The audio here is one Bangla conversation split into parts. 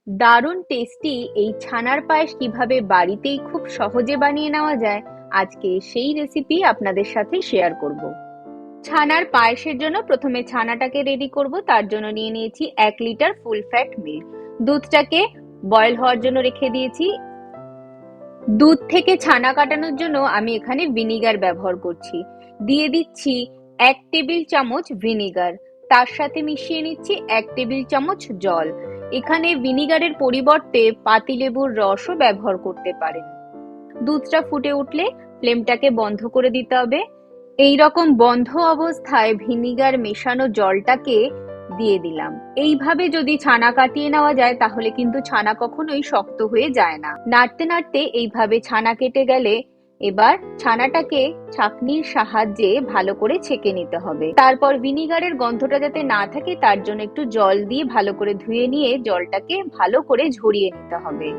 দারুণ টেস্টি এই ছানার পায়েস কিভাবে বাড়িতেই খুব সহজে বানিয়ে নেওয়া যায়, আজকে সেই রেসিপি আপনাদের সাথে শেয়ার করব। ছানার পায়েসের জন্য প্রথমে ছানাটাকে রেডি করব। তার জন্য নিয়ে নিয়েছি 1 লিটার ফুল ফ্যাট মিল্ক। দুধটাকে বয়েল হওয়ার জন্য রেখে দিয়েছি। দুধ থেকে ছানা কাটানোর জন্য আমি এখানে ভিনিগার ব্যবহার করছি। দিয়ে দিচ্ছি 1 টেবিল চামচ ভিনিগার। তার সাথে মিশিয়ে নিচ্ছি 1 টেবিল চামচ জল। এখানে ভিনিগারের পরিবর্তে পাতিলেবুর রসও ব্যবহার করতে পারেন। দুধটা ফুটে উঠলে ফ্লেমটাকে বন্ধ করে দিতে হবে। এই রকম বন্ধ অবস্থায় ভিনিগার মেশানো জলটাকে দিয়ে দিলাম। এইভাবে যদি ছানা কাটিয়ে নেওয়া যায় তাহলে কিন্তু ছানা কখনোই শক্ত হয়ে যায় না। নাড়তে নাড়তে এইভাবে ছানা কেটে গেলে এবার ছানাটাকে ছাঁকনির সাহায্যে ভালো করে ছেঁকে নিতে হবে। তারপর ভিনিগারের গন্ধটা যাতে না থাকে তার জন্য একটু জল দিয়ে ভালো করে ধুয়ে নিয়ে জলটাকে ভালো করে ঝরিয়ে নিতে হবে।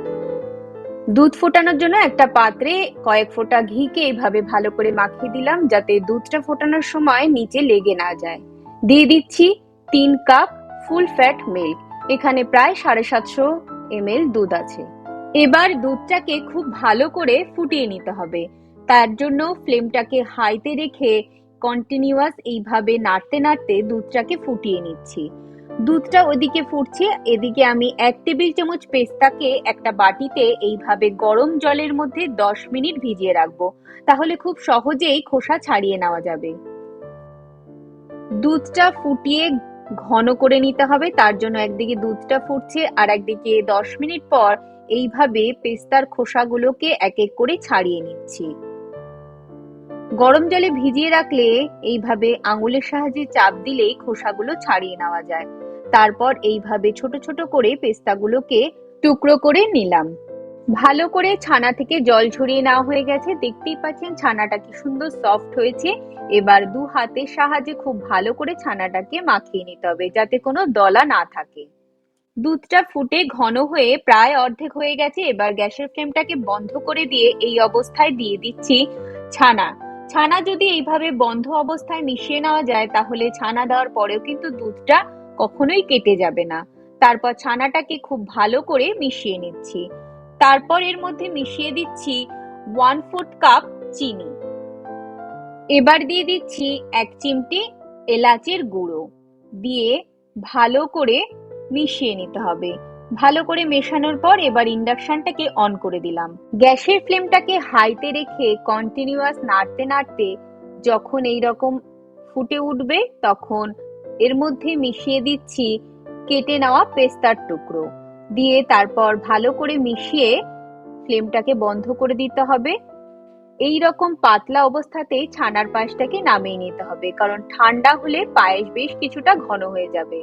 দুধ ফোটানোর জন্য একটা পাত্রে কয়েক ফোঁটা ঘিকে এইভাবে ভালো করে মাখিয়ে দিলাম, যাতে দুধটা ফোটানোর সময় নিচে লেগে না যায়। দিয়ে দিচ্ছি 3 কাপ ফুল ফ্যাট মিল্ক। এখানে প্রায় 750 ml দুধ আছে। এবার দুধটাকে খুব ভালো করে ফুটিয়ে নিতে হবে। তার জন্য ফ্লেমটাকে হাইতে রেখে কন্টিনিউয়াস এইভাবে নাড়তে নাড়তে দুধটাকে ফুটিয়ে নিচ্ছি। দুধটা ওদিকে ফুটছে, এদিকে আমি 1 টেবিল চামচ পেস্তাকে একটা বাটিতে এইভাবে গরম জলের মধ্যে 10 মিনিট ভিজিয়ে রাখবো। তাহলে খুব সহজেই খোসা ছাড়িয়ে নেওয়া যাবে। দুধটা ফুটিয়ে ঘন করে নিতে হবে। তার জন্য একদিকে দুধটা ফুটছে আর একদিকে 10 মিনিট পর এইভাবে পেস্তার খোসাগুলোকে এক এক করে ছাড়িয়ে নিচ্ছি। গরম জলে ভিজিয়ে রাখলে এইভাবে আঙুলের সাহায্যে চাপ দিলেই খোসাগুলো ছাড়িয়ে নেওয়া যায়। তারপর এইভাবে ছোট ছোট করে পেস্তাগুলোকে টুকরো করে নিলাম। ভালো করে ছানা থেকে জল ঝরিয়ে নেওয়া হয়ে গেছে। দেখতেই পাচ্ছেন ছানাটা কি সুন্দর সফট হয়েছে। এবার 2 হাতের সাহায্যে খুব ভালো করে ছানাটাকে মাখিয়ে নিতে হবে, যাতে কোনো দলা না থাকে। দুধটা ফুটে ঘন হয়ে প্রায় অর্ধেক হয়ে গেছে। এবার গ্যাসের ফ্লেমটাকে বন্ধ করে দিয়ে এই অবস্থায় দিয়ে দিচ্ছি ছানা। ছানা যদি এইভাবে বন্ধ অবস্থায় মিশিয়ে নেওয়া যায় তাহলে ছানা দেওয়ার পরেও কিন্তু দুধটা কখনোই কেটে যাবে না। তারপর ছানাটাকে খুব ভালো করে মিশিয়ে নিচ্ছি। তারপর এর মধ্যে মিশিয়ে দিচ্ছি 1/4 কাপ চিনি। এবার দিয়ে দিচ্ছি 1 চিমটি এলাচের গুঁড়ো। দিয়ে ভালো করে মিশিয়ে নিতে হবে। ভালো করে মেশানোর পর এবার ইন্ডাকশনটাকে অন করে দিলাম। গ্যাসের ফ্লেমটাকে হাইতে রেখে কন্টিনিউয়াস নাড়তে নাড়তে যখন এইরকম ফুটে উঠবে তখন এর মধ্যে মিশিয়ে দিচ্ছি কেটে নেওয়া পেস্তার টুকরো। দিয়ে তারপর ভালো করে মিশিয়ে ফ্লেমটাকে বন্ধ করে দিতে হবে। এই রকম পাতলা অবস্থাতেই ছানার পায়েসটাকে নামিয়ে নিতে হবে, কারণ ঠান্ডা হলে পায়েস বেশ কিছুটা ঘন হয়ে যাবে।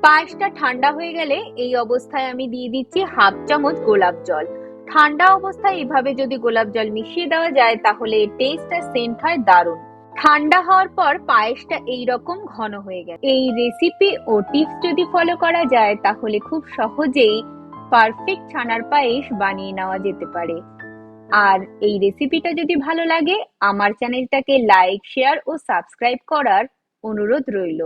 পায়েসটা ঠান্ডা হয়ে গেলে এই অবস্থায় আমি দিয়ে দিচ্ছি 1/2 চামচ গোলাপ জল। ঠান্ডা অবস্থায় এভাবে যদি গোলাপ জল মিশিয়ে দেওয়া যায় তাহলে টেস্ট আর সেন্ট হয় দারুণ। ঠান্ডা হওয়ার পর পায়েসটা এইরকম ঘন হয়ে গেছে। এই রেসিপি ও টিপস যদি ফলো করা যায় তাহলে খুব সহজেই পারফেক্ট ছানার পায়েস বানিয়ে নেওয়া যেতে পারে। আর এই রেসিপিটা যদি ভালো লাগে আমার চ্যানেলটাকে লাইক, শেয়ার ও সাবস্ক্রাইব করার অনুরোধ রইল।